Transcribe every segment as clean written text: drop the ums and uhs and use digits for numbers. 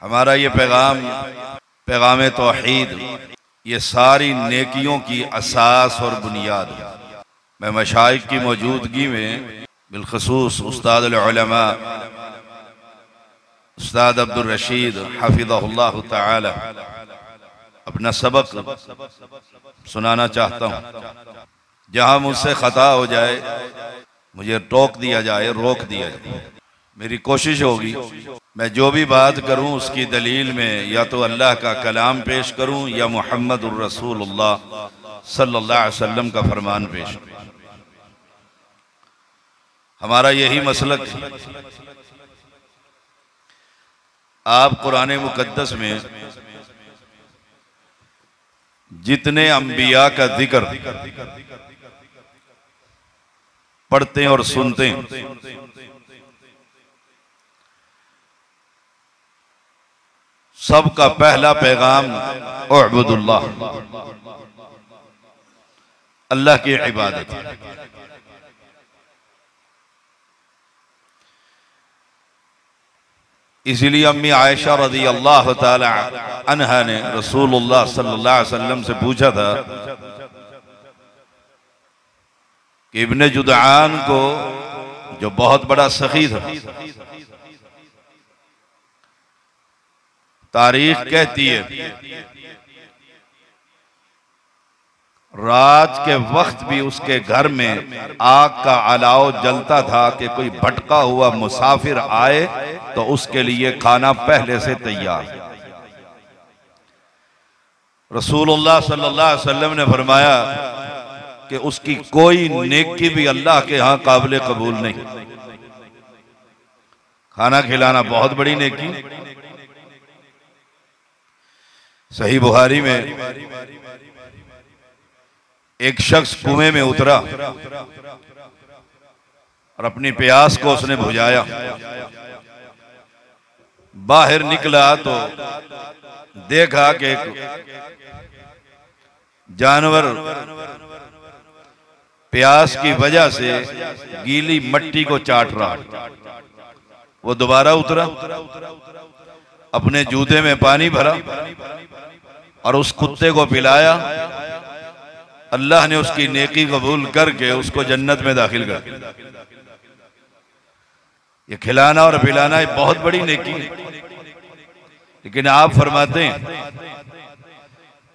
हमारा ये पैगाम पैगाम तौहीद, ये सारी नेकियों की असास और बुनियाद है। मैं मशाइख की मौजूदगी में बिलखसूस उस्ताद उल-उलमा उस्ताद अब्दुल रशीद हफिज़हुल्लाह ताला अपना सबक सुनाना चाहता हूँ। जहाँ मुझसे खता हो जाए मुझे टोक दिया जाए, रोक दिया जाए। मेरी कोशिश होगी मैं जो भी बात करूं उसकी दलील में या तो अल्लाह का कलाम पेश करूं या मुहम्मदुर रसूलुल्लाह सल्लल्लाहु अलैहि वसल्लम का फरमान पेश करूं। हमारा यही मसलक है। आप कुरान मुकद्दस में जितने अंबिया का जिक्र पढ़ते हैं और सुनते हैं, सबका पहला पैगाम उअबुदुल्लाह, अल्लाह की इबादत है। इसीलिए अम्मी आयशा रज़ी अल्लाह ताला अन्हा ने रसूलुल्लाह सल्लल्लाहु अलैहि वसल्लम से पूछा था कि इब्ने जुदआन को, जो बहुत बड़ा सखी था, तारीख कहती है रात के वक्त भी उसके घर में आग का अलाव जलता था कि कोई भटका हुआ मुसाफिर आए तो उसके लिए खाना पहले से तैयार। रसूलुल्लाह सल्लल्लाहु अलैहि वसल्लम ने फरमाया कि उसकी कोई नेकी भी अल्लाह के यहाँ काबिल कबूल नहीं। खाना खिलाना बहुत बड़ी नेकी। सही बुखारी में एक शख्स कुएं में उतरा और अपनी प्यास को उसने बुझाया। बाहर निकला तो देखा कि एक जानवर प्यास की वजह से गीली मट्टी को चाट रहा। वो दोबारा उतरा, अपने जूते में पानी भरा और उस कुत्ते को पिलाया। अल्लाह ने उसकी नेकी कबूल करके उसको जन्नत में दाखिल कर दिया। ये खिलाना और पिलाना बहुत बड़ी नेकी है। लेकिन आप फरमाते हैं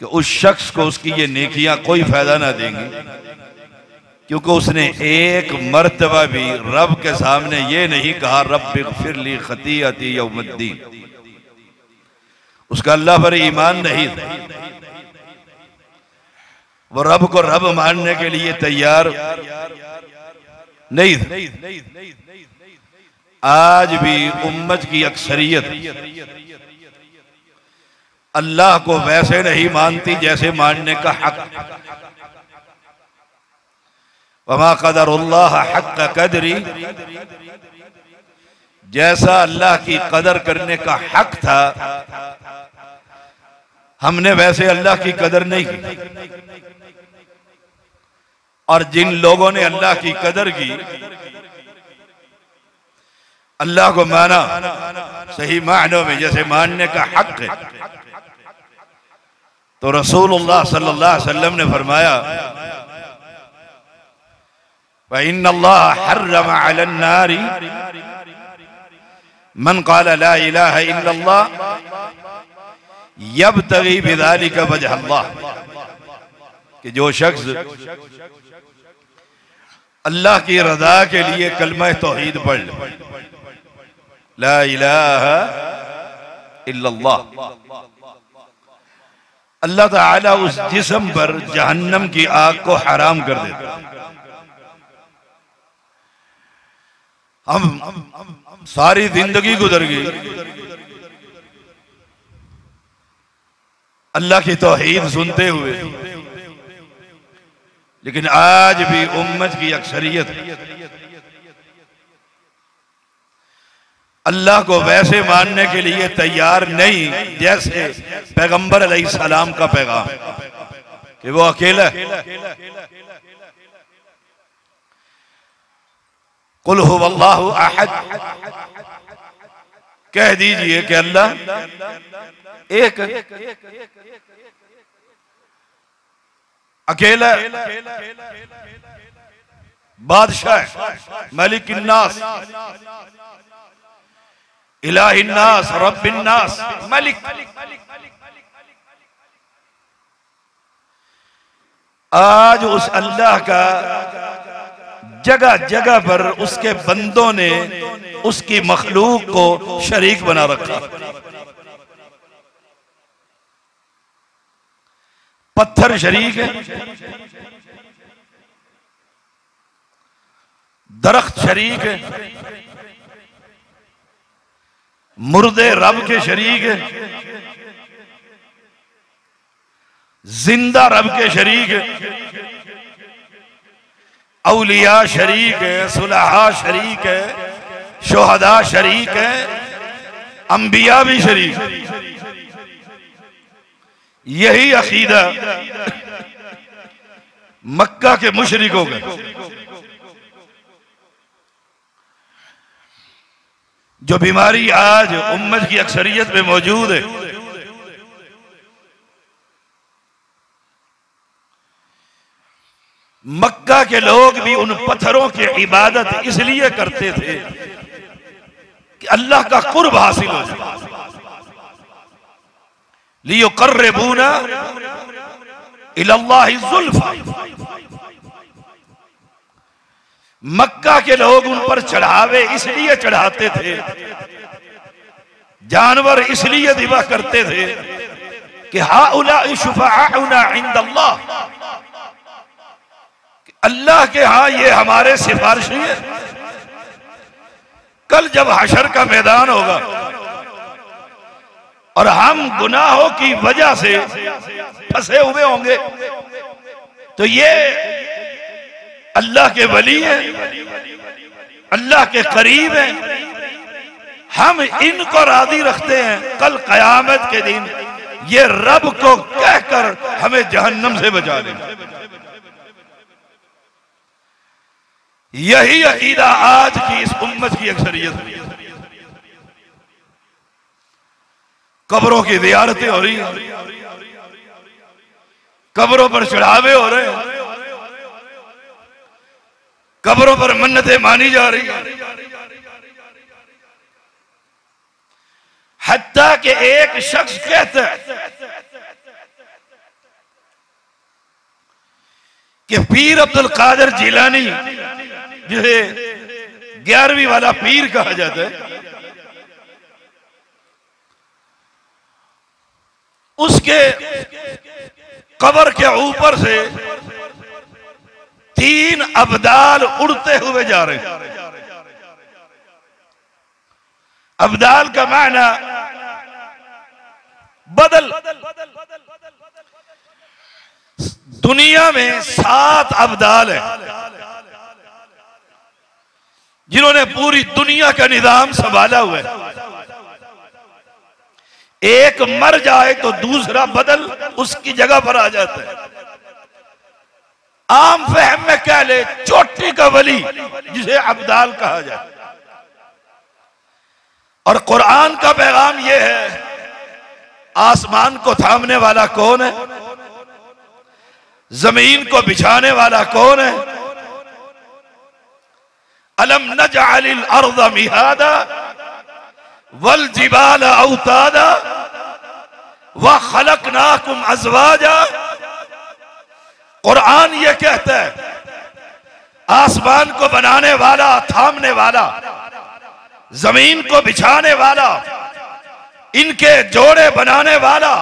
कि उस शख्स को उसकी ये नेकियां कोई फायदा ना देंगी, क्योंकि उसने एक मर्तबा भी रब के सामने ये नहीं कहा रब्बि इग़फिर ली खतीअती यौमद्दीन। उसका अल्लाह पर ईमान नहीं था। वो रब को रब मानने के लिए तैयार नहीं था। आज भी उम्मत की अक्सरियत अल्लाह को वैसे नहीं मानती जैसे मानने का हक। वमा क़दरुल्लाह हक़्क़ क़द्री, जैसा अल्लाह की कदर करने का हक था हमने वैसे अल्लाह की कदर नहीं की। और जिन लोगों ने अल्लाह की कदर की, अल्लाह को माना सही मायनों में जैसे मानने का हक है, तो रसूलुल्लाह सल्लल्लाहु अलैहि वसल्लम ने फरमाया व इन्नल्लाह हर्रम अलन नारी मन क़ाल ला इलाहा इल्लल्लाह यब्तगी बिज़ालिका वजह अल्लाह, कि जो शख्स अल्लाह की रज़ा के लिए कलमा तौहीद पढ़ ले, ला इलाहा इल्लल्लाह, अल्लाह ताला उस जिस्म पर जहन्नम की आग को हराम कर देता। हम सारी जिंदगी गुजर गई अल्लाह की तौहीद सुनते हुए, लेकिन आज भी उम्मत की अक्सरियत अल्लाह को वैसे मानने के लिए तैयार नहीं जैसे पैगंबर अलैहिस्सलाम का पैगाम कि वो अकेला है। कुल हुवल्लाहु अहद, कह दीजिए कि अल्लाह एक, अकेला बादशाह, मलिक अन्नास, इलाहिन्नास, रब्बिन्नास, मलिक। आज उस अल्लाह का जगह जगह पर उसके बंदों ने उसकी मखलूक को शरीक बना रखा। पत्थर शरीक है, दरख्त शरीक है, मुर्दे रब के शरीक है, जिंदा रब के शरीक है, औलिया शरीक है, सुलहा शरीक है, शोहदा शरीक है, अंबिया भी शरीक है। यही अकीदा मक्का के मुशरिकों का, जो बीमारी आज उम्मत की अक्सरियत में मौजूद है। मक्का के लोग भी उन पत्थरों की इबादत इसलिए करते थे कि अल्लाह का कुर्ब हासिल हो जाए। लियुक़र्रिबूना इलल्लाहि ज़ुल्फ़ा। मक्का के लोग उन पर चढ़ावे इसलिए चढ़ाते थे, जानवर इसलिए दिवा करते थे कि हाउलाइ शुफ़ाअउना इंदल्लाह, अल्लाह के यहां ये हमारे सिफारिशी है। कल जब हशर का मैदान होगा और हम गुनाहों की वजह से फंसे हुए होंगे, तो ये अल्लाह के वली हैं, अल्लाह के करीब हैं, हम इनको राजी रखते हैं। कल कयामत के दिन ये रब को कहकर हमें जहन्नम से बचा देंगे। यही अकीदा आज की इस उम्मत की अक्सरियत है। कब्रों की ज़ियारतें हो रही हैं, कब्रों पर चढ़ावे हो रहे हैं, कब्रों पर मन्नतें मानी जा रही हैं। हत्ता कि एक शख्स कहता है कि पीर अब्दुल कादिर जिलानी, जिसे 11वीं वाला पीर कहा जाता है, उसके कब्र के ऊपर से 3 अब्दाल उड़ते हुए जा रहे हैं। अब्दाल का माना बदल। दुनिया में 7 अब्दाल है जिन्होंने पूरी दुनिया का निजाम संभाला हुआ है। एक मर जाए तो दूसरा बदल उसकी जगह पर आ जाता है। आम फहम में कह ले चोटी का वली जिसे अब्दाल कहा जाए। और कुरान का पैगाम यह है, आसमान को थामने वाला कौन है, जमीन को बिछाने वाला कौन है। अलम नजअलिल अर्ज़ मिहादा वल जिबाल औतादा व खलकनाकुम अज़वाजा। कुरान ये कहता है, आसमान को बनाने वाला, थामने वाला, जमीन को बिछाने वाला, इनके जोड़े बनाने वाला।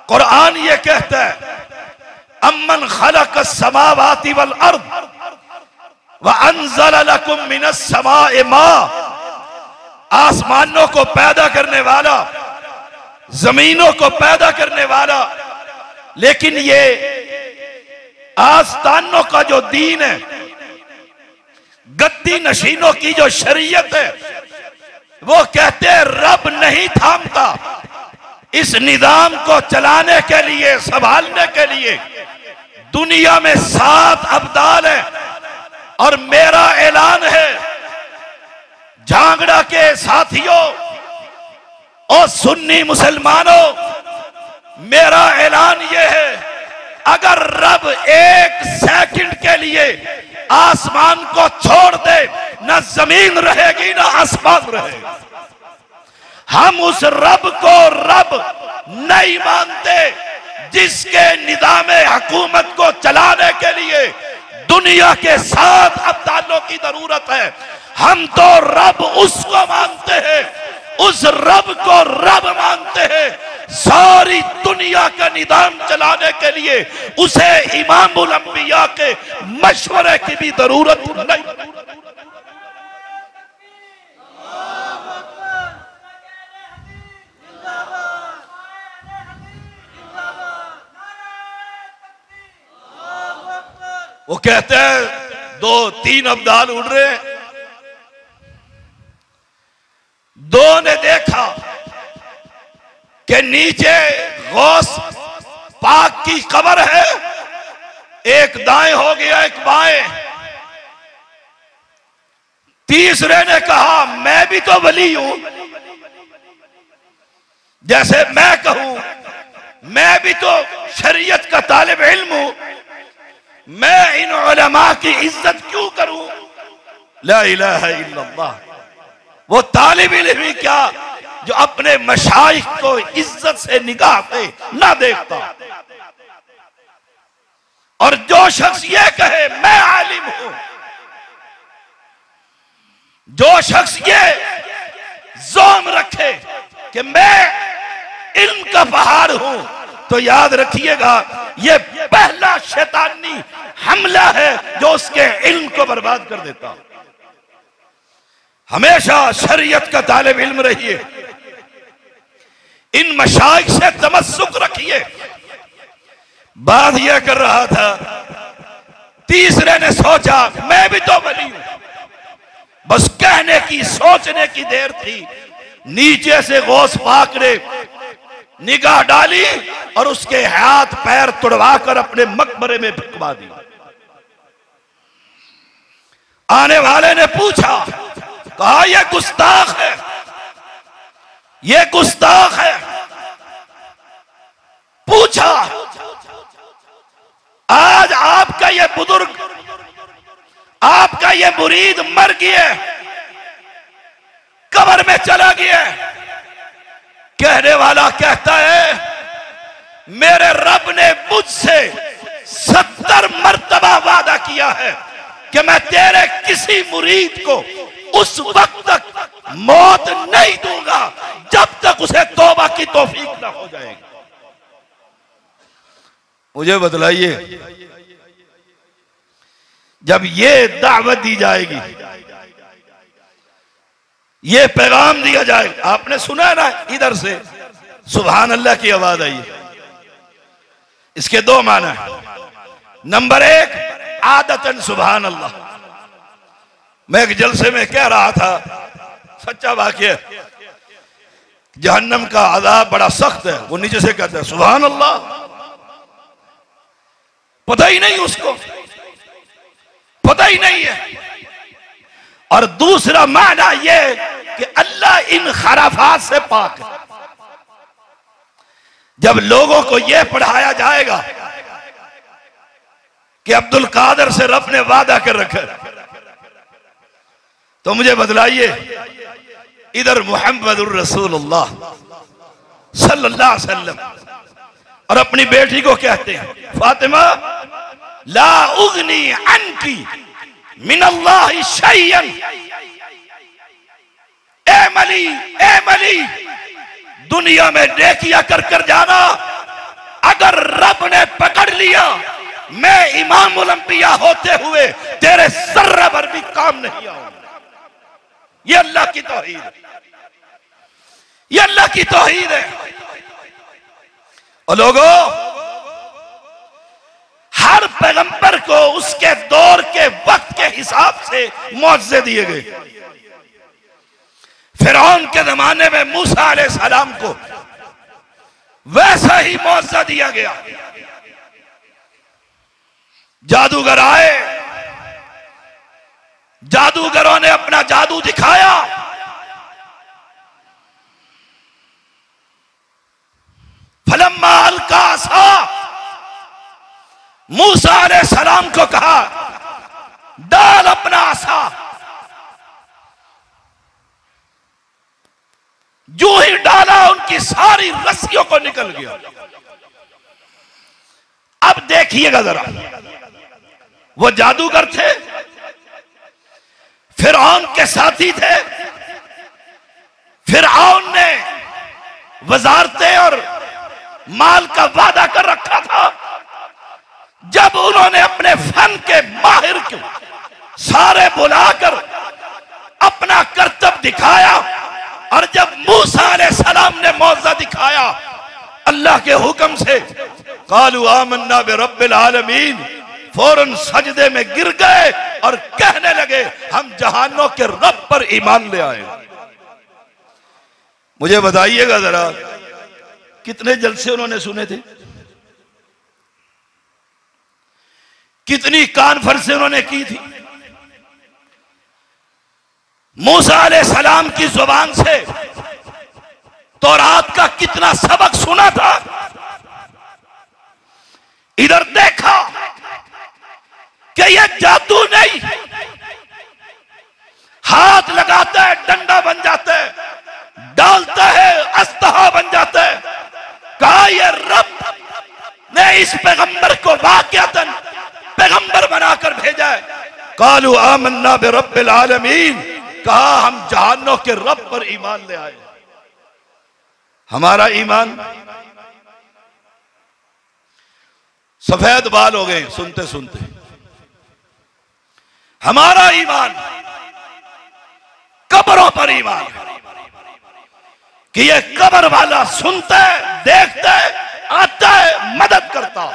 कुरान ये कहता है, अम्मन खलक़ अस्समावाति वल अर्ज़ व अंज़ल लकुम मिनस समाए मा। आसमानों को पैदा करने वाला, जमीनों को पैदा करने वाला। लेकिन ये आस्तानों का जो दीन है, गद्दी नशीनों की जो शरीयत है, वो कहते हैं रब नहीं थामता। इस निजाम को चलाने के लिए, संभालने के लिए दुनिया में 7 अब्दाल है। और मेरा ऐलान है, झांगड़ा के साथियों, और सुन्नी मुसलमानों, मेरा ऐलान यह है, अगर रब एक सेकंड के लिए आसमान को छोड़ दे, ना जमीन रहेगी ना आसमान रहेगा। हम उस रब को रब नहीं मानते जिसके निज़ाम हुकूमत को चलाने के लिए दुनिया के साथ अब्दालों की जरूरत है। हम तो रब उसको मानते हैं, उस रब को रब मानते हैं। सारी दुनिया का निज़ाम चलाने के लिए उसे इमामुल अंबिया के मशवरे की भी जरूरत नहीं। वो कहते हैं 2-3 अब्दाल उड़ रहे हैं, दो ने देखा कि नीचे गौस पाक की कब्र है, एक दाएं हो गया एक बाएं। तीसरे ने कहा मैं भी तो वली हूं, जैसे मैं कहूं मैं भी तो शरीयत का तालिब इल्म हूं, मैं इन उलमा की इज्जत क्यों करूं? ला इलाहा इल्लल्लाह। वो तालिब इल्म ही क्या जो अपने मशाइख को इज्जत से निगाह पे ना देखता। और जो शख्स ये कहे मैं आलिम हूं, जो शख्स ये जोम रखे कि मैं इल्म का पहाड़ हूं, तो याद रखिएगा ये पहला शैतानी हमला है जो उसके इल्म को बर्बाद कर देता। हमेशा शरीयत का तालिब इल्म रहिए, इन मशाइख से तमस्सुक रखिए। बात यह कर रहा था, तीसरे ने सोचा मैं भी तो वली हूं, बस कहने की सोचने की देर थी। नीचे से गौस पाक ने निगाह डाली और उसके हाथ पैर तुड़वाकर अपने मकबरे में फेंकवा दी। आने वाले ने पूछा, कहा यह गुस्ताख है, यह गुस्ताख है। पूछा आज आपका यह बुजुर्ग, आपका यह मुरीद मर गया, कब्र में चला गया। कहने वाला कहता है मेरे रब ने मुझसे 70 मर्तबा वादा किया है कि मैं तेरे किसी मुरीद को उस वक्त तक मौत नहीं दूंगा जब तक उसे तौबा की तौफीक ना हो जाएगी। मुझे बतलाइए, जब ये दावत दी जाएगी, ये पैगाम दिया जाएगा, आपने सुना ना इधर से सुभान अल्लाह की आवाज आई है, इसके दो माना है। नंबर 1, आदतन सुभान अल्लाह। मैं एक जलसे में कह रहा था, सच्चा वाकया, जहन्नम का अजाब बड़ा सख्त है। वो नीचे से कहते हैं सुभान अल्लाह, पता ही नहीं उसको, पता ही नहीं है। और दूसरा माना यह कि अल्लाह इन खराफात से पाक है। जब लोगों को यह पढ़ाया जाएगा कि अब्दुल कादर से रब ने वादा कर रखा, तो मुझे बतलाइए, इधर मुहम्मदुर रसूलुल्लाह सल्लल्लाहु अलैहि वसल्लम और अपनी बेटी को कहते हैं फातिमा ला उगनी अन्की मिनल्लाहि शैयन। ए मली दुनिया में नेकियां कर कर जाना, अगर रब ने पकड़ लिया मैं इमामुल अंबिया होते हुए तेरे सर्रे पर भी काम नहीं आऊंगा। ये अल्लाह की तौहीद है, ये अल्लाह की तौहीद है। और लोगों, हर पैगंबर को उसके दौर के वक्त के हिसाब से मुआवजे दिए गए। फिरौन के जमाने में मूसा अलैहिस्सलाम को वैसा ही मुआवजा दिया गया। जादूगर आए, जादूगरों ने अपना जादू दिखाया, मूसा अलैहिस्सलाम को कहा डाल अपना आसा। जो ही डाला उनकी सारी रस्सियों को निकल गया। अब देखिएगा जरा, वो जादूगर थे, फिरौन के साथी थे। फिरौन ने वजारतें और माल का वादा कर रखा था। जब उन्होंने अपने फन के माहिर को सारे बुलाकर अपना कर्तव्य दिखाया, और जब मूसा अलैहिस्सलाम ने मौजज़ा दिखाया अल्लाह के हुक्म से, कालू आमन्ना बिरब्बिल आलमीन, फौरन सजदे में गिर गए और कहने लगे हम जहानों के रब पर ईमान ले आए। मुझे बताइएगा जरा, कितने जलसे उन्होंने सुने थे, कितनी कॉन्फ्रेंस उन्होंने की थी। मूसा अलैहिस्सलाम की जुबान से तौरात का कितना सबक सुना था। इधर देखा कि यह जादू नहीं, हाथ लगाता है डंडा बन जाता है, डालता है अस्तहा बन जाता है। कहा यह रब ने इस पैगंबर को वाक़िअतन पैगंबर बनाकर भेजा है। कालू आमन्ना बिरब्बिल आलमीन, कहा हम जहानों के रब पर ईमान ले आए। हमारा ईमान सफेद बाल हो गए सुनते सुनते। हमारा ईमान कब्रों पर ईमान कि ये कब्र वाला सुनता है, देखता है, आता है, मदद करता।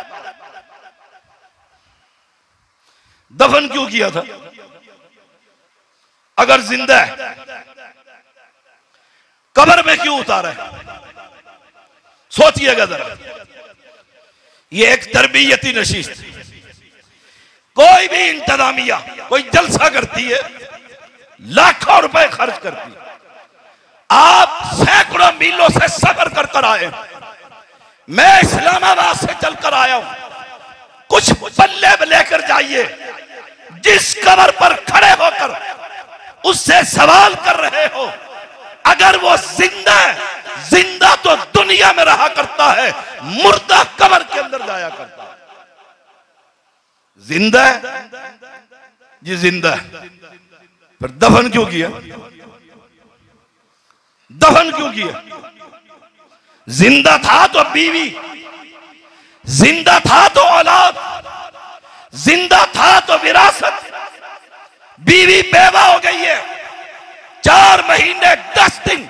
दफन क्यों किया था अगर जिंदा है? कब्र में क्यों उतारा है? सोचिएगा जरा। ये एक तरबियती नशीस्त, कोई भी इंतजामिया कोई जलसा करती है, लाखों रुपए खर्च करती है। आप सैकड़ों मीलों से सफर कर कर आए, मैं इस्लामाबाद से चलकर आया हूं। कुछ पल्ले लेकर जाइए। जिस कब्र पर खड़े होकर उससे सवाल कर रहे हो, अगर वो जिंदा है, जिंदा तो दुनिया में रहा करता है, मुर्दा कब्र के अंदर जाया करता है। जिंदा है जी, जिंदा है, फिर दफन क्यों किया? दफन क्यों किया? जिंदा था तो बीवी, जिंदा था तो औलाद, जिंदा था तो विरासत। बीवी बेवा हो गई है, 4 महीने 10 दिन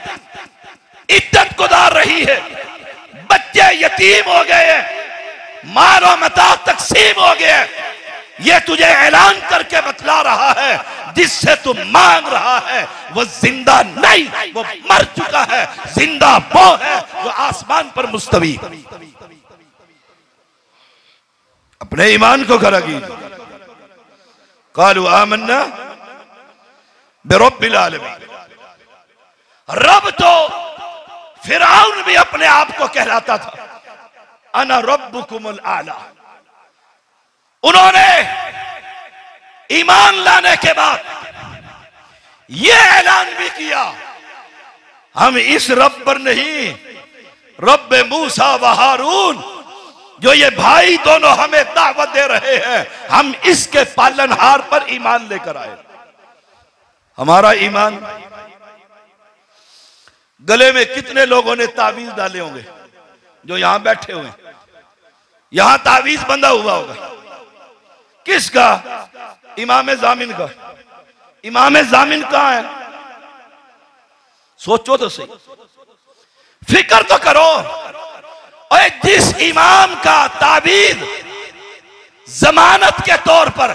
इद्दत गुजार रही है, बच्चे यतीम हो गए हैं, माल और मता तकसीम हो गए। ये तुझे ऐलान करके बतला रहा है जिससे तू मांग रहा है वो जिंदा नहीं, वो मर चुका है। जिंदा वो है जो आसमान पर मुस्तवी। अपने ईमान को खरा कीजिए। कालू आमन्ना बिरब्बिल आलमीन। रब तो फिरौन भी अपने आप को कहलाता था, अना रब्बुकुमुल आला। उन्होंने ईमान लाने के बाद यह ऐलान भी किया, हम इस रब पर नहीं, रब मूसा व हारून, जो ये भाई दोनों हमें दावत दे रहे हैं, हम इसके पालनहार पर ईमान लेकर आए। हमारा ईमान, गले में कितने लोगों ने तावीज डाले होंगे जो यहां बैठे हुए, यहां तावीज बंधा हुआ होगा। किसका? इमाम जामिन का। इमाम जामिन कहां है? सोचो तो सही, फिक्र तो करो। और जिस इमाम का ताबीज जमानत के तौर पर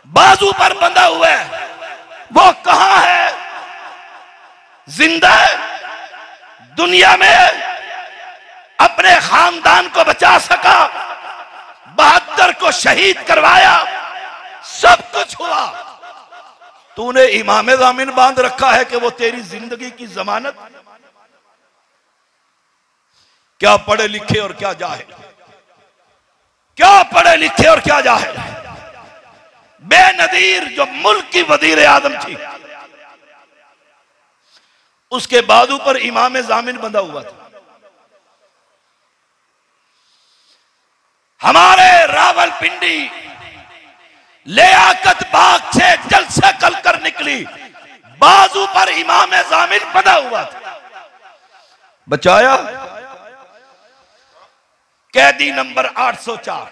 बाजू पर बंधा हुआ है, वो कहां है? जिंदा है, दुनिया में अपने खानदान को बचा सका, 72 को शहीद करवाया, सब कुछ हुआ। तूने इमाम जामिन बांध रखा है कि वो तेरी जिंदगी की जमानत। क्या पढ़े लिखे और क्या जाहिल, क्या पढ़े लिखे और क्या जाहिल, बेनजीर जो मुल्क की वजीर आजम थी, उसके बाजू पर इमाम जामिन बंधा हुआ था। हमारे रावलपिंडी लियाकत बाग से जलसे कल कर निकली, बाजू पर इमाम जामिन बंधा हुआ था। बचाया कैदी नंबर 804,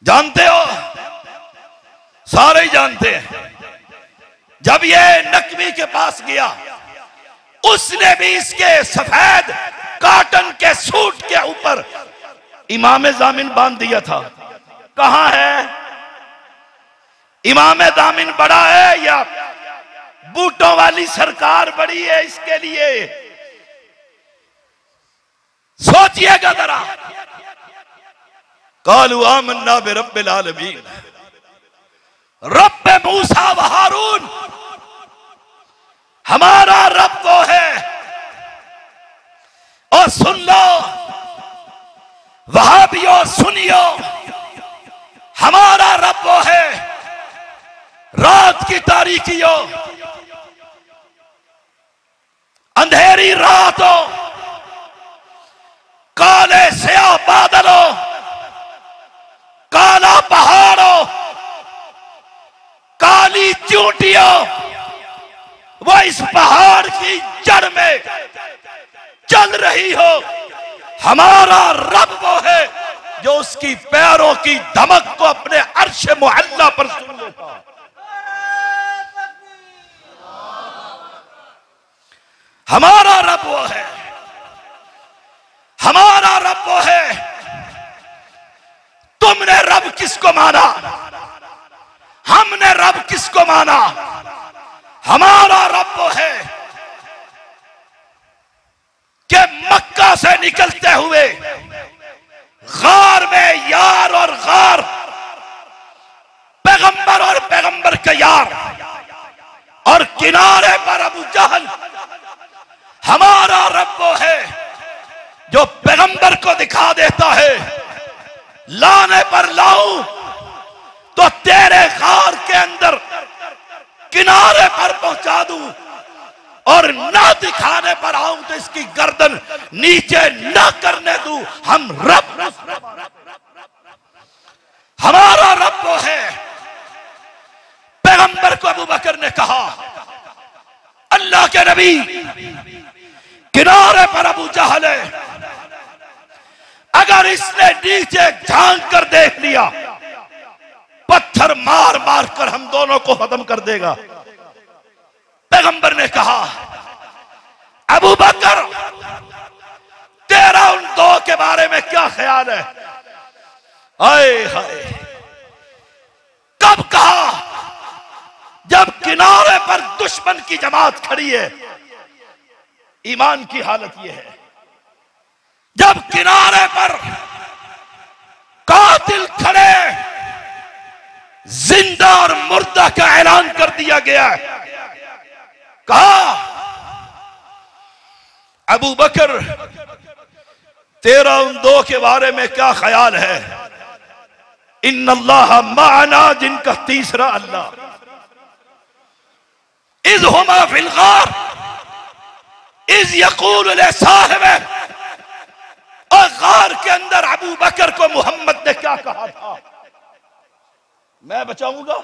जानते हो, सारे ही जानते हैं। जब ये नकवी के पास गया, उसने भी इसके सफेद कॉटन के सूट के ऊपर इमाम जामिन बांध दिया था। कहां है इमाम जामिन? बड़ा है या बूटों वाली सरकार बड़ी है? इसके लिए सोचिएगा जरा। कालू आमन्ना बिरब्बिल आलमीन, रब्बे मूसा व हारून, हमारा रब वो है। और सुन लो वहाबियो, सुनियो, हमारा रब वो है। रात की तारीकियों, अंधेरी रातों, काले स्याह बादलों, काला पहाड़ों, काली चोटियों, वो इस पहाड़ की जड़ में चल रही हो। हमारा रब वो है जो उसकी पैरों की धमक को अपने अर्श मुअल्ला पर सुन लेता है। हमारा रब वो है, हमारा रब वो है। तुमने रब किसको माना? हमने रब किसको माना? हमारा रब वो है कि मक्का से निकलते हुए गार में यार और गार, पैगंबर और पैगंबर के यार, और किनारे पर अबू जहल। हमारा रब वो है जो पैगंबर को दिखा देता है, लाने पर लाऊं तो तेरे गार के अंदर किनारे पर पहुंचा दूं, और ना दिखाने पर आऊं तो इसकी गर्दन नीचे ना करने दूं। हम रब, हमारा रब वो है। पैगंबर को अबू बकर ने कहा, अल्लाह के नबी, किनारे पर अबू जहल है, अगर इसने नीचे झांक कर देख लिया, पत्थर मार मार कर हम दोनों को खत्म कर देगा। पैगंबर ने कहा, अबू बकर, तेरा उन दो के बारे में क्या ख्याल है? आए हाय, कब कहा? जब किनारे पर दुश्मन की जमात खड़ी है। ईमान की हालत यह है, जब किनारे पर कातिल खड़े, जिंदा और मुर्दा का ऐलान कर दिया गया है। कहा, अबू बकर, तेरा उन दो के बारे में क्या ख्याल है? इन्नल्लाह माअना, जिनका तीसरा अल्लाह, इज़ हुमा फिल गार इज़ यक़ूलु लिसाहिबिही, और गार के अंदर अबू बकर को मोहम्मद ने क्या कहा था? मैं बचाऊंगा,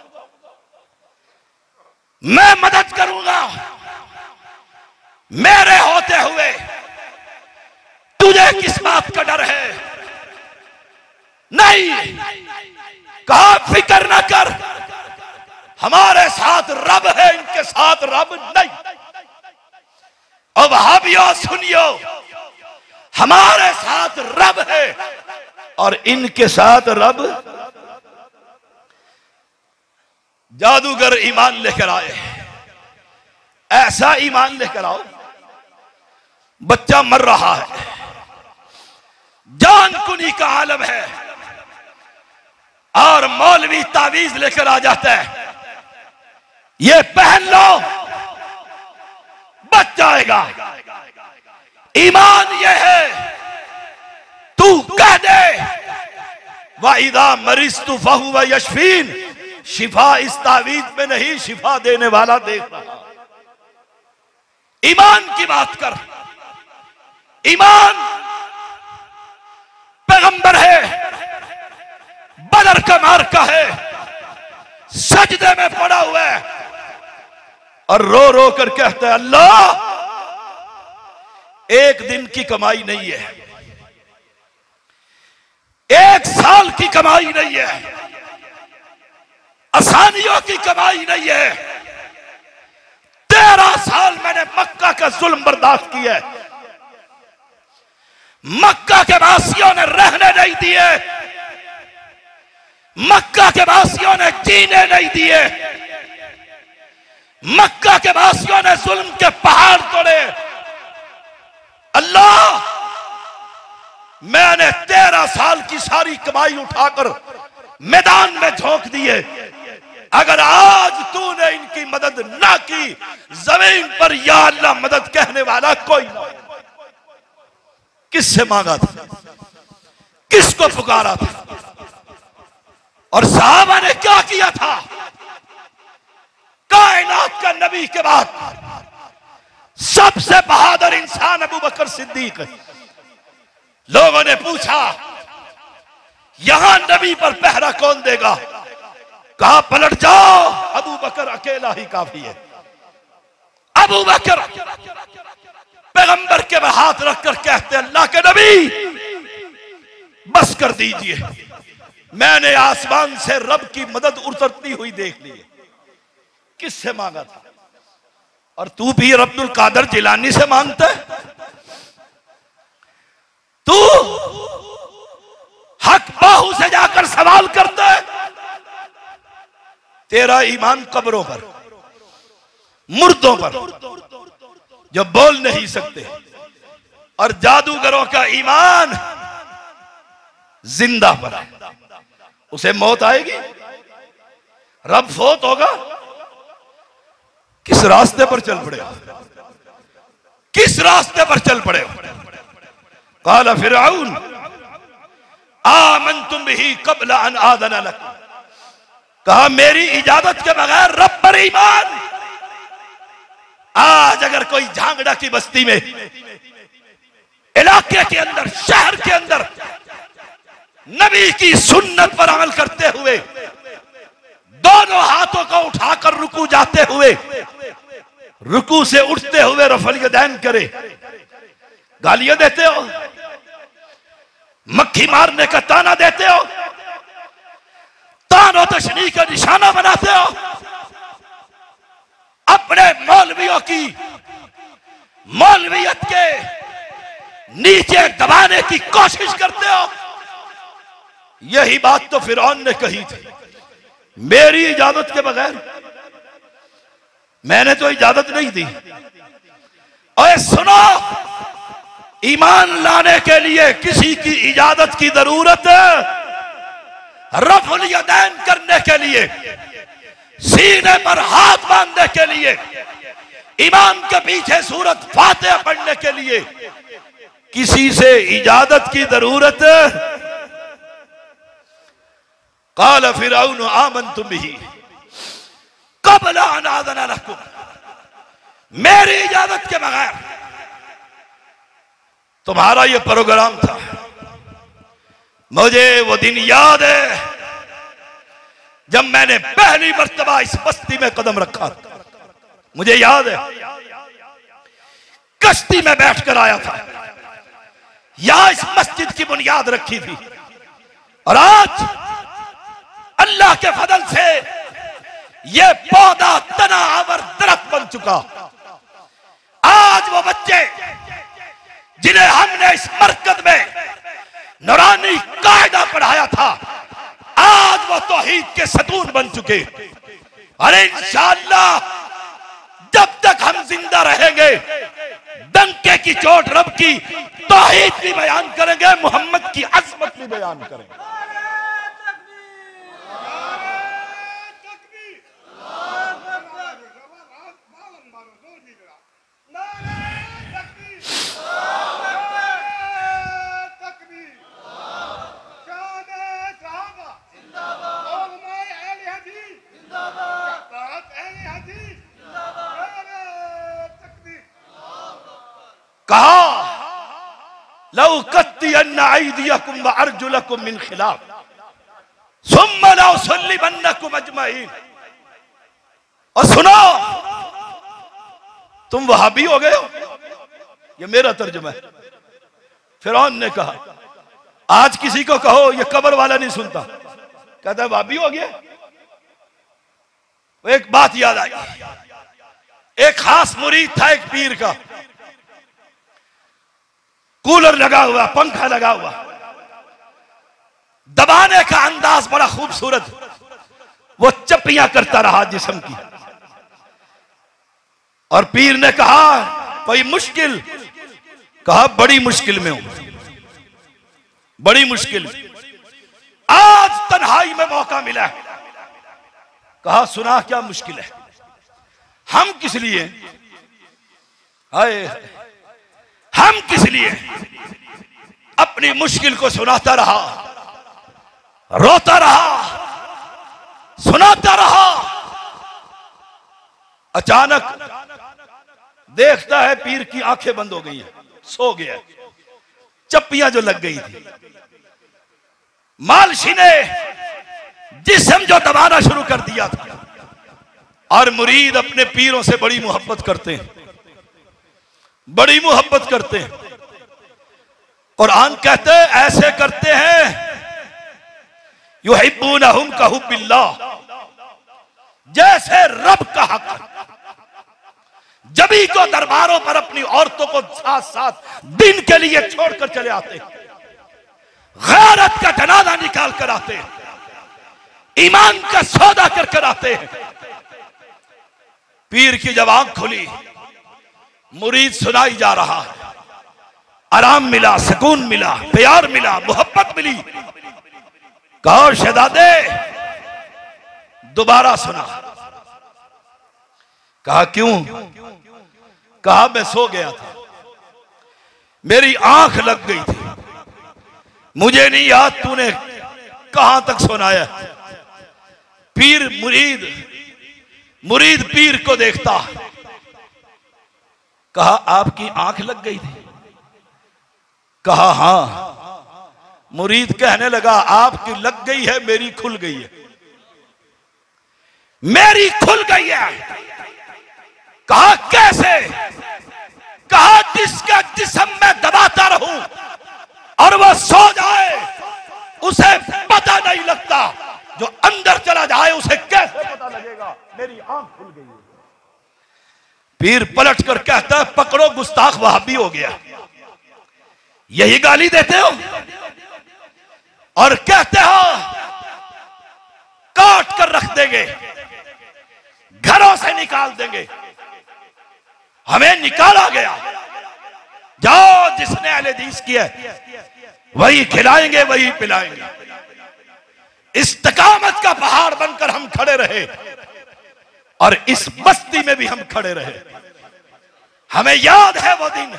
मैं मदद करूंगा, मेरे होते हुए तुझे किस बात का डर है? नहीं, कहा फिक्र ना कर, हमारे साथ रब है, इनके साथ रब नहीं। और वहाबियों, सुनियो, हमारे साथ रब है और इनके साथ रब। जादूगर ईमान लेकर आए, ऐसा ईमान लेकर आओ, बच्चा मर रहा है, जान कुनी का आलम है, और मौलवी तावीज लेकर आ जाता है, ये पहन लो, बच जाएगा। ईमान ये है, तू कह दे वाइदा मरिस्तु फहुव यशफीन, शिफा इस तावीज में नहीं, शिफा देने वाला देख रहा। ईमान की बात कर, ईमान पैगंबर है, बदर का मार्का है, सजदे में पड़ा हुआ है और रो रो कर कहता है अल्लाह एक दिन की कमाई नहीं है, एक साल की कमाई नहीं है, आसानियों की कमाई नहीं है, 13 साल मैंने मक्का का जुल्म बर्दाश्त किया है, मक्का के वासियों ने रहने नहीं दिए, मक्का के वासियों ने जीने नहीं दिए, मक्का के वासियों ने जुल्म के पहाड़ तोड़े। अल्लाह मैंने 13 साल की सारी कमाई उठाकर मैदान में झोंक दिए, अगर आज तूने इनकी मदद ना की, जमीन पर या अल्लाह मदद कहने वाला कोई ना। किससे मांगा था, किसको पुकारा था, और साहबा ने क्या किया था? कायनात का नबी के बाद सबसे बहादुर इंसान अबू बकर सिद्दीक है। लोगों ने पूछा यहां नबी पर पहरा कौन देगा? कहा पलट जाओ, अबू बकर अकेला ही काफी है। अबू बकर पैगंबर के हाथ रखकर कहते अल्लाह के नबी बस कर दीजिए, मैंने आसमान से रब की मदद उतरती हुई देख ली है। किससे मांगा था? और तू भी अब्दुल कादर जिलानी से मांगता है? तू हक बाहू से जाकर सवाल करता है? तेरा ईमान कब्रों पर, मुर्दों पर जो बोल नहीं सकते, और जादूगरों का ईमान जिंदा पर है। उसे मौत आएगी, रब फोत होगा, किस रास्ते पर चल पड़े, किस रास्ते पर चल पड़े? काला फिरऔन आमनतुम बिही क़ब्ल अन आज़न लकुम, कहा मेरी इजाजत के बगैर रब पर ईमान। आज अगर कोई झांगड़ा की बस्ती में, इलाके के अंदर, शहर के अंदर नबी की सुन्नत पर अमल करते हुए दोनों हाथों को उठाकर रुकू जाते हुए, रुकू से उठते हुए रफ़ल यदैन करे, गालियां देते हो, मक्खी मारने का ताना देते हो, तानो तशनी का निशाना बनाते हो, अपने मौलवियों की मौलवियत के नीचे दबाने की कोशिश करते हो। यही बात तो फिरौन ने कही थी, मेरी इजाजत के बगैर, मैंने तो इजाजत नहीं दी। और सुनो, ईमान लाने के लिए किसी की इजाजत की जरूरत है? रफ़ुल यदैन करने के लिए, सीने पर हाथ बांधने के लिए, इमाम के पीछे सूरत फातिहा पढ़ने के लिए किसी से इजाजत की जरूरत है? काल फिरऔन आमनतुम बिही क़ब्ल अन आज़न लकुम, मेरी इजाजत के बगैर तुम्हारा यह प्रोग्राम था। मुझे वो दिन याद है जब मैंने पहली मर्तबा इस बस्ती में कदम रखा, मुझे याद है कश्ती में बैठकर आया था, यहां इस मस्जिद की बुनियाद रखी थी, और आज अल्लाह के फजल से ये पौधा तनावर दरख्त बन चुका। आज वो बच्चे जिन्हें हमने इस मरकज में नूरानी कायदा पढ़ाया था, आज वो तौहीद के सतून बन चुके। अरे इंशाअल्लाह जब तक हम जिंदा रहेंगे, डंके की चोट रब की तौहीद भी बयान करेंगे, मोहम्मद की अजमत भी बयान करेंगे। लौ कत्तियन्ना अयदियकुम व अर्जुलकुम मिन खिलाफ सुम्मा लउसल्लिबन्नकुम अजमईन। और सुनो, तुम वहाबी हो गए हो, ये मेरा तर्जुमा है। फिरौन ने कहा, आज किसी को कहो ये कब्र वाला नहीं सुनता, कहता है वहाबी हो गया। वो एक बात याद आई, एक खास मुरीद था एक पीर का, कूलर लगा हुआ, पंखा लगा हुआ, दबाने का अंदाज बड़ा खूबसूरत, वो चप्पियां करता रहा जिस्म की। और पीर ने कहा कोई मुश्किल, कहा बड़ी मुश्किल में हूं, बड़ी मुश्किल। आज तन्हाई में मौका मिला है। कहा सुना क्या मुश्किल है? हम किस लिए, हाय हम किस लिए अपनी मुश्किल को सुनाता रहा, रोता रहा, सुनाता रहा। अचानक देखता है पीर की आंखें बंद हो गई है, सो गया। चप्पियां जो लग गई थी, मालशी ने जिस्म जो दबाना शुरू कर दिया था। और मुरीद अपने पीरों से बड़ी मोहब्बत करते हैं, बड़ी मोहब्बत करते हैं। कुरान कहते हैं ऐसे करते हैं युहिब्बूनहुम कहुब्बिल्लाह, जैसे रब का हक। जबी को दरबारों पर अपनी औरतों को साथ साथ दिन के लिए छोड़कर चले आते हैं, गैरत का जनाजा निकाल कर आते हैं, ईमान का सौदा कर कर आते हैं। पीर की जब आंख खुली, मुरीद सुनाई जा रहा है, आराम मिला, सुकून मिला, प्यार मिला, मोहब्बत मिली। कहो शहजादे दोबारा सुना। कहा क्यों? कहा मैं सो गया था, मेरी आंख लग गई थी, मुझे नहीं याद तूने कहां तक सुनाया। पीर मुरीद, मुरीद पीर को देखता। कहा आपकी आंख लग गई थी? कहा हां। मुरीद कहने लगा आपकी लग गई है, मेरी खुल गई है, मेरी खुल गई है। कहा कैसे? कहा जिसका जिस्म में दबाता रहूं और वह सो जाए उसे पता नहीं लगता, जो अंदर चला जाए उसे कैसे पता लगेगा? मेरी आंख खुल गई है। पीर पलट कर कहता है पकड़ो गुस्ताख वहाबी हो गया। यही गाली देते हो और कहते हो काट कर रख देंगे, घरों से निकाल देंगे। हमें निकाला गया, जाओ जिसने अहले हदीस किया वही खिलाएंगे, वही पिलाएंगे। इस्तिकामत का पहाड़ बनकर हम खड़े रहे और इस बस्ती में भी हम खड़े रहे। हमें याद है वो दिन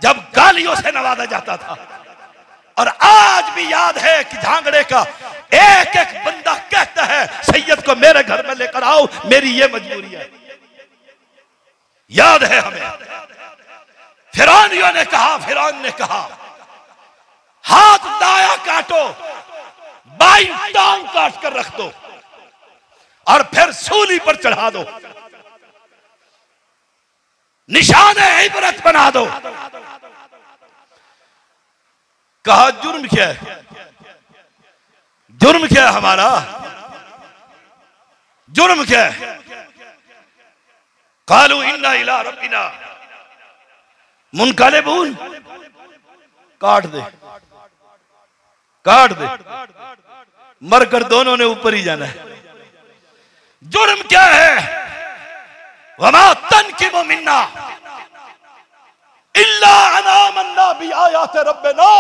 जब गालियों से नवाजा जाता था, और आज भी याद है कि झांगड़े का एक एक बंदा कहता है सैयद को मेरे घर में लेकर आओ, मेरी ये मजबूरी है। याद है हमें। फिरौनियों ने कहा, फिरौन ने कहा हाथ दाया काटो, बाईं टांग काट कर रख दो और फिर सूली पर चढ़ा दो, निशाने इबरत बना दो। कहा जुर्म क्या है? जुर्म क्या है हमारा? जुर्म क्या है? कालू इन्ना इला रब्बिना मुनकलिबून। काट दे, काट दे, मरकर दोनों ने ऊपर ही जाना है। जुर्म क्या है? वमा तनकिमु मिन्ना इल्ला अन आमन्ना बि आयाति रब्बिना।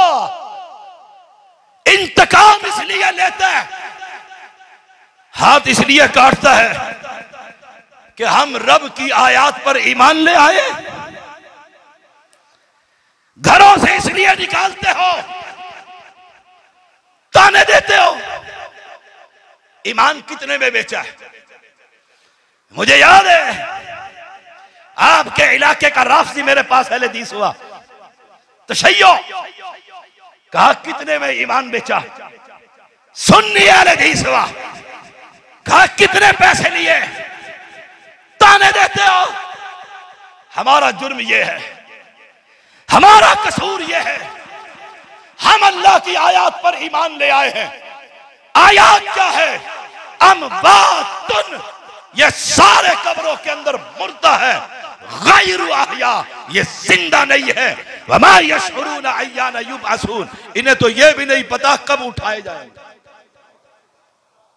इंतकाम इसलिए लेता है, हाथ इसलिए काटता है कि हम रब की आयत पर ईमान ले आए। घरों से इसलिए निकालते हो, ताने देते हो। ईमान कितने में बेचा है? मुझे याद है आपके इलाके का राफजी मेरे पास अहले हदीस हुआ, तशय्यो, कहा कितने में ईमान बेचा। सुन्नी अहले हदीस हुआ, कहा कितने पैसे लिए। ताने देते हो। हमारा जुर्म ये है, हमारा कसूर ये है, हम अल्लाह की आयत पर ईमान ले आए हैं। आयत क्या है? अमवातुन, ये सारे कब्रों के अंदर मुर्दा है, गैरु अहया, ये जिंदा नहीं है। वमा यशउरून अय्याना युबअसून, इन्हें तो ये भी नहीं पता कब उठाए जाएंगे।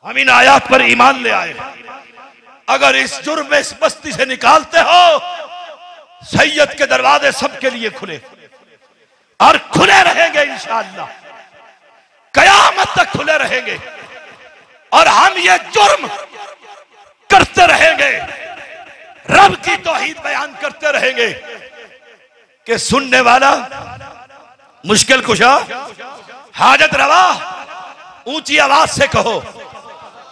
हम इन आयत पर ईमान ले आए। अगर इस जुर्म में इस बस्ती से निकालते हो, सैयद के दरवाजे सबके लिए खुले और खुले रहेंगे इंशाअल्लाह, कयामत तक खुले रहेंगे। और हम ये जुर्म करते रहेंगे, रब की तौहीद बयान करते रहेंगे कि सुनने वाला मुश्किल कुशा, हाजत रवा, ऊंची आवाज से कहो,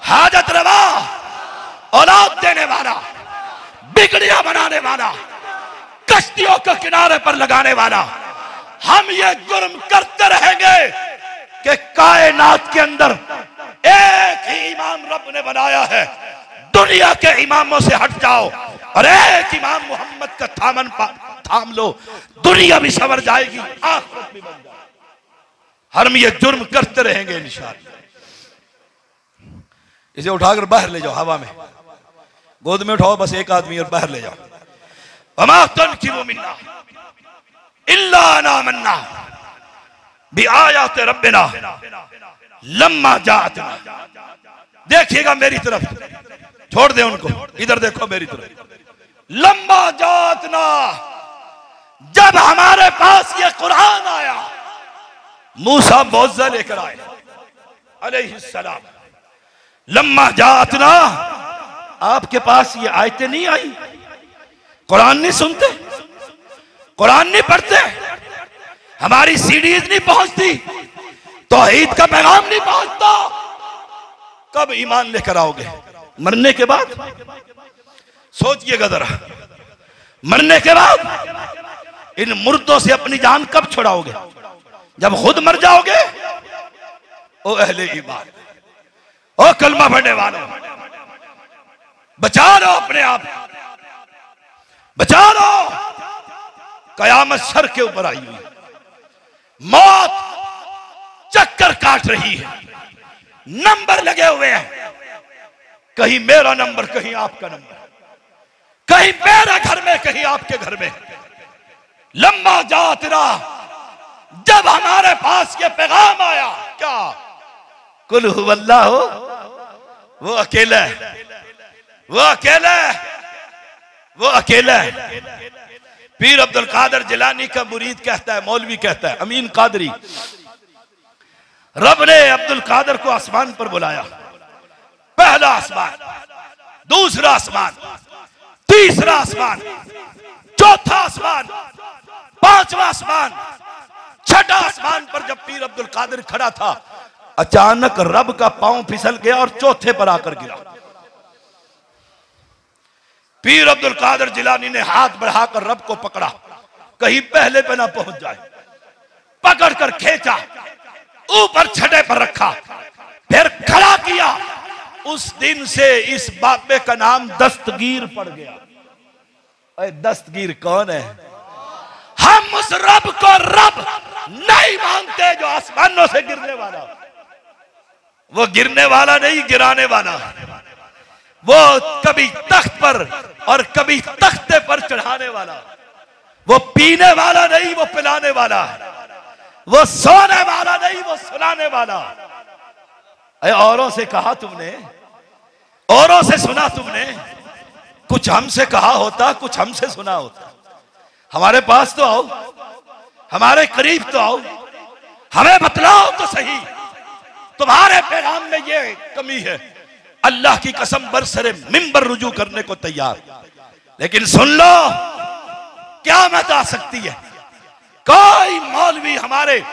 हाजत रवा, औलाद देने वाला, बिगड़ियां बनाने वाला, कश्तियों को किनारे पर लगाने वाला। हम ये जुर्म करते रहेंगे कि कायनात के अंदर एक ही इमाम रब ने बनाया है। दुनिया के इमामों से हट जाओ और एक इमाम मोहम्मद का थामन थाम लो, दुनिया भी संवर जाएगी, आखिरत भी बन जाएगी। हम ये जुर्म करते रहेंगे इंशाअल्लाह। इसे उठाकर बाहर ले जाओ, हवा में गोद में उठाओ बस एक आदमी और बाहर ले जाओ। वमा तनकिमु मिन्ना इल्ला अन आमन्ना बिआयाति रब्बिना लम्मा जाअतना। देखिएगा मेरी तरफ, छोड़ दे उनको, इधर देखो मेरी तरफ। लम्मा जाअतना, जब हमारे पास ये कुरान आया, मूसा मौज़ा लेकर आए अलैहिस्सलाम। लम्मा जाअतना, आपके पास ये आयतें नहीं आई, कुरान नहीं सुनते, कुरान नहीं पढ़ते, हमारी सीडीज नहीं पहुंचती, तौहीद का पैगाम नहीं पहुंचता, कब ईमान लेकर आओगे? मरने के बाद? सोचिएगा जरा, मरने के बाद इन मुर्दों से अपनी जान कब छुड़ाओगे? जब खुद मर जाओगे। ओ अहले ईमान, ओ कलमा पढ़ने वालों, बचा लो अपने आप, बचा लो। कयामत सर के ऊपर आई हुई, मौत चक्कर काट रही है, नंबर लगे हुए हैं, कहीं मेरा नंबर, कहीं आपका नंबर, कहीं मेरे घर में, कहीं आपके घर में। लम्मा जातना, जब हमारे पास ये पैगाम आया, क्या? कुल हुवल्लाहु, वो अकेला है, वो अकेला है, वो अकेला है। पीर अब्दुल कादिर जिलानी का मुरीद कहता है, मौलवी कहता है, अमीन कादरी, रब ने अब्दुल कादिर को आसमान पर बुलाया। पहला आसमान, दूसरा आसमान, तीसरा आसमान, चौथा आसमान, पांचवा आसमान, छठा आसमान पर जब पीर अब्दुल कादिर खड़ा था, अचानक रब का पांव फिसल गया और चौथे पर आकर गिरा। पीर अब्दुल कादिर जिलानी ने हाथ बढ़ाकर रब को पकड़ा, कहीं पहले पे ना पहुंच जाए, पकड़कर खींचा, ऊपर छठे पर रखा, फिर खड़ा किया। उस दिन से इस बाबे का नाम दस्तगीर पड़ गया। अरे दस्तगीर कौन है? हम उस रब को रब नहीं मानते जो आसमानों से गिरने वाला। वो गिरने वाला नहीं, गिराने वाला। वो कभी तख्त पर और कभी तख्ते पर चढ़ाने वाला। वो पीने वाला नहीं, वो पिलाने वाला। वो सोने वाला नहीं, वो सुलाने वाला। औरों से कहा तुमने, औरों से सुना तुमने, कुछ हमसे कहा होता, कुछ हमसे सुना होता। हमारे पास तो आओ, हमारे करीब तो आओ, हमें बतलाओ तो सही, तुम्हारे पैगाम में ये कमी है। अल्लाह की कसम बरसरे मिंबर रुजू करने को तैयार, लेकिन सुन लो, क़यामत आ सकती है। कोई मौलवी हमारे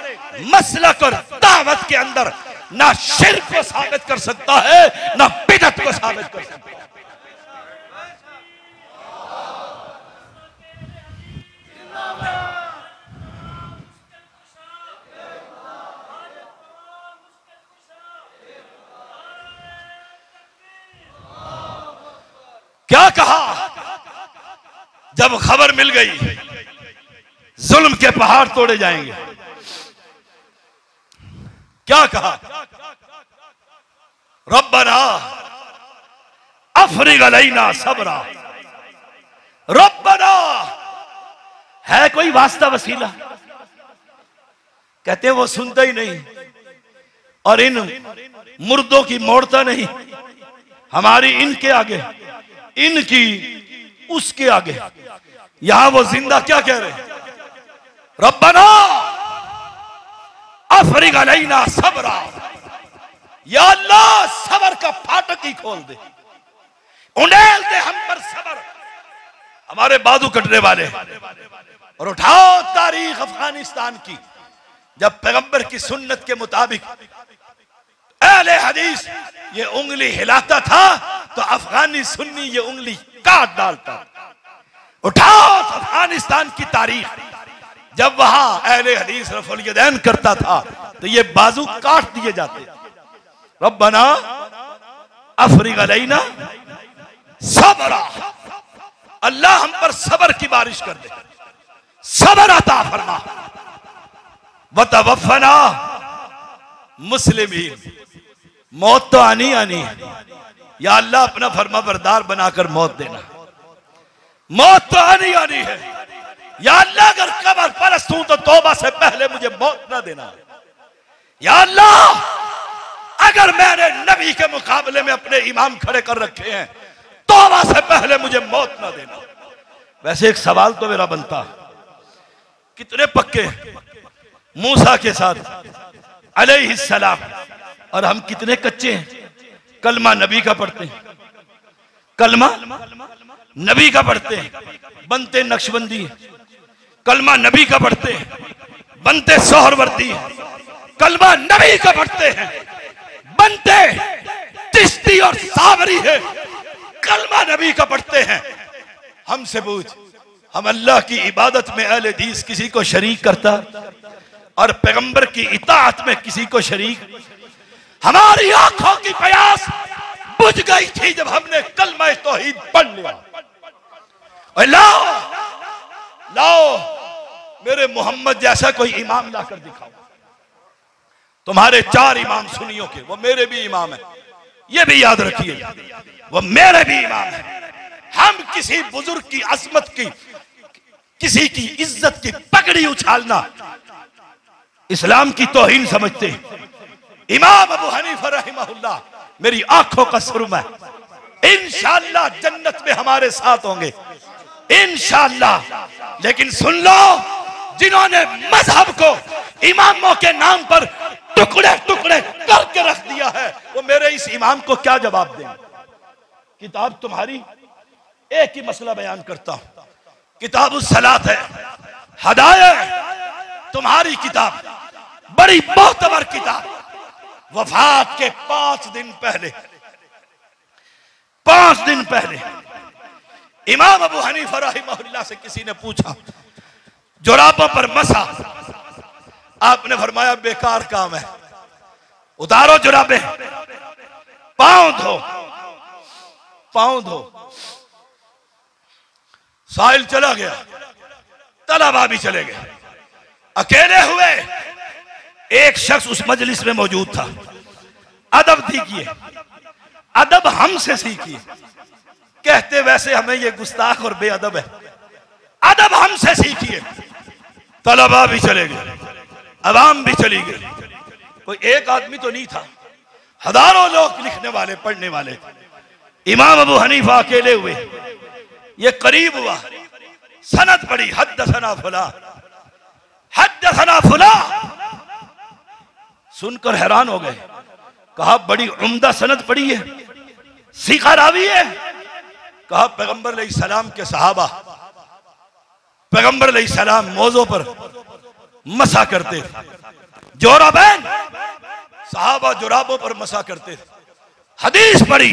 मसलक और दावत के अंदर ना शिर्क को साबित कर सकता है, ना बिदअत को साबित कर सकता है। जब खबर मिल गई जुल्म के पहाड़ तोड़े जाएंगे, क्या कहा? रब्बना अफरिग अलैना सबरा। रब्बना है कोई वास्ता वसीला? कहते हैं वो सुनता ही नहीं और इन मुर्दों की मोड़ता नहीं। हमारी इनके आगे, इनकी उसके आगे। यहां वो जिंदा क्या कह रहे हैं? रब्बना अफरिग अलैना सबरा। या अल्लाह सबर का फाटक ही खोल दे, उंडेल दे हम पर सबर, हमारे बाजू कटने वाले। और उठाओ तारीख अफगानिस्तान की, जब पैगंबर की सुन्नत के मुताबिक अहले हदीस ये उंगली हिलाता था तो अफगानी सुन्नी ये उंगली काट डालता। उठाओ अफगानिस्तान की तारीख, जब वहां अहले हदीस रफुल यदैन करता था तो ये बाजू काट दिए जाते। रब्बना अफरिग अलैना सबरा। अल्लाह हम पर सबर की बारिश कर दे, सबर अता फरमा। वतवफ़ना मुस्लिमीन। मौत तो आनी आनी है, या अल्लाह अपना फरमा बरदार बनाकर मौत देना। मौत तो आनी आनी है, या अल्लाह अगर कब्र परस्त हूं तो तौबा से पहले मुझे मौत ना देना। या अल्लाह अगर मैंने नबी के मुकाबले में अपने इमाम खड़े कर रखे हैं, तौबा से पहले मुझे मौत ना देना। वैसे एक सवाल तो मेरा बनता, कितने पक्के मूसा के साथ अलैहिस्सलाम और हम कितने कच्चे हैं? कलमा नबी का पढ़ते हैं, कलमा नबी का पढ़ते हैं, बनते नक्शबंदी। कलमा नबी का पढ़ते हैं, बनते सोहरवर्दी। कलमा नबी का पढ़ते हैं, बनते चिश्ती और सावरी है। कलमा नबी का पढ़ते हैं। हमसे पूछ, हम अल्लाह की इबादत में अहले हदीस किसी को शरीक करता और पैगंबर की इताअत में किसी को शरीक? हमारी आंखों की प्यास बुझ गई थी जब हमने कलमा तौहीद पढ़ लिया। और लाओ लाओ मेरे मोहम्मद जैसा कोई इमाम लाकर दिखाओ। तुम्हारे 4 इमाम सुन्नियों के, वो मेरे भी इमाम है, ये भी याद रखिए, वो मेरे भी इमाम है। हम किसी बुजुर्ग की अजमत की, किसी की इज्जत की पगड़ी उछालना इस्लाम की तौहीन समझते हैं। इमाम अबू हनीफा रहमहुल्लाह मेरी आंखों का सुरमा है। इंशाअल्लाह जन्नत में हमारे साथ होंगे, इंशाअल्लाह। लेकिन सुन लो, जिन्होंने मजहब को इमामों के नाम पर टुकड़े टुकड़े करके रख दिया है, वो मेरे इस इमाम को क्या जवाब दें? किताब तुम्हारी, एक ही मसला बयान करता हूं, किताब उस सलात है, हदायत तुम्हारी किताब, बड़ी मोतबर किताब। वफात के 5 दिन पहले, 5 दिन पहले इमाम अबू हनीफा रहमहुल्लाह से किसी ने पूछा जुराबों पर मसा, आपने फरमाया बेकार काम है, उतारो जुराबे, पांव धो, पांव धो। साहिल चला गया, तलबा भी चले गए, अकेले हुए। एक शख्स उस मजलिस में मौजूद था। अदब सीखिए, अदब हमसे सीखिए। कहते वैसे हमें ये गुस्ताख और बेअदब है, अदब हमसे सीखिए। तलबा भी चले गए, अवाम भी चली गई, कोई एक आदमी तो नहीं था, हजारों लोग लिखने वाले पढ़ने वाले। इमाम अबू हनीफा अकेले हुए। ये करीब हुआ, सनद पड़ी, हद्दसना फुला, हद्दसना फुला। सुनकर हैरान हो गए, कहा बड़ी उम्दा सनद पड़ी है, सीखा रावी है। कहा पैगंबर अलैहिस्सलाम के सहाबा, पैगंबर अलैहिस्सलाम मौजों पर मसा करते थे, जोराबैन सहाबा जुराबों पर मसा करते थे। हदीस पढ़ी,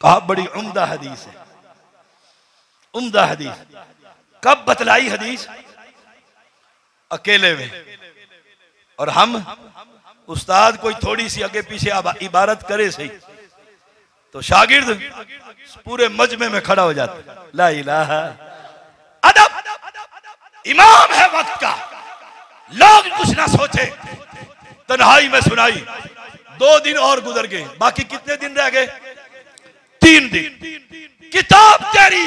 कहा बड़ी उम्दा हदीस है, उम्दा हदीस। कब बतलाई हदीस? अकेले में। और हम उस्ताद कोई थोड़ी सी आगे पीछे इबारत करे सही, तो शागिर्द पूरे मजमे में खड़ा हो जाता, ला इलाहा। अदब, इमाम है वक्त का, लोग कुछ ना सोचे। तन्हाई में सुनाई, 2 दिन और गुजर गए, बाकी कितने दिन रह गए? 3 दिन। किताब तेरी,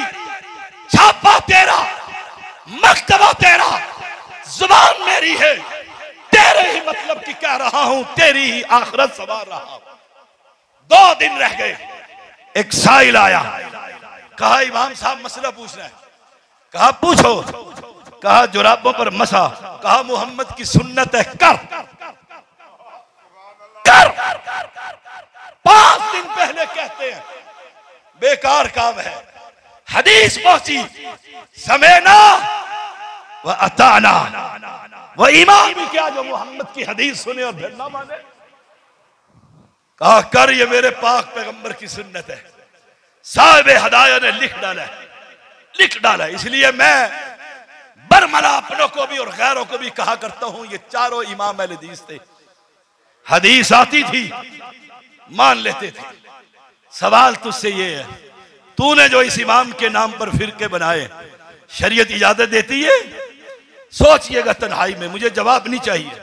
छापा तेरा, मकतबा तेरा, जुबान मेरी है, तेरे ही मतलब की कह रहा हूं, तेरी ही आखिरत सवार रहा हूं। 2 दिन रह गए। एक साइल आया, कहा इमाम साहब मसला पूछना है। कहा पूछो। कहा जुराबों पर मसा। कहा मोहम्मद की सुन्नत है, कर कर। 5 दिन पहले कहते हैं, बेकार काम है। हदीस पहुंची, समेना व अताना। वह इमाम भी क्या जो मोहम्मद की हदीस सुने और फिर ना माने। कहा कर, ये मेरे पाक पैगंबर की सुन्नत है। साहिब हदाया ने लिख डाला। इसलिए मैं बरमला अपनों को भी और गैरों को भी कहा करता हूं, ये चारों इमाम अहले हदीस थे। हदीस आती थी, मान लेते थे। सवाल तुझसे ये है, तूने जो इस इमाम के नाम पर फिरके बनाए, शरीयत इजाजत देती है? सोचिएगा तन्हाई में, मुझे जवाब नहीं चाहिए।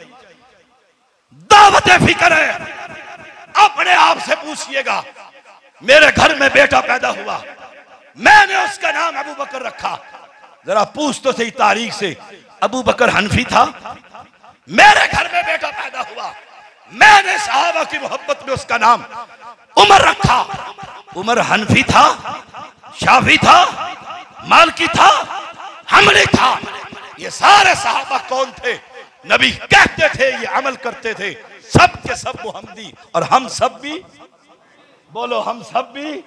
दावत फिक्र है, अपने आप से पूछिएगा। मेरे घर में बेटा पैदा हुआ, मैंने उसका नाम अबू बकर रखा। जरा पूछ तो सही तारीख से, अबू बकर हनफी था? मेरे घर में बेटा पैदा हुआ, मैंने सहाबा की मोहब्बत में उसका नाम उमर रखा। उमर हनफी था, शाफी था, मालिकी था, हम्बली था? ये सारे सहाबा कौन थे? नबी कहते थे, ये अमल करते थे, सब के सब मुहम्मदी। और हम सब भी, बोलो हम सब भी।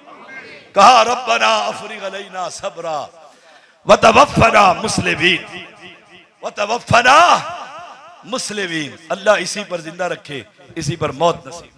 कहा रब्बना अफरिग अलैना सबरा व तवफ़्फ़ना मुस्लिमीन, व तवफ़्फ़ना मुस्लिमीन। अल्लाह इसी पर जिंदा रखे, इसी पर मौत नसीब।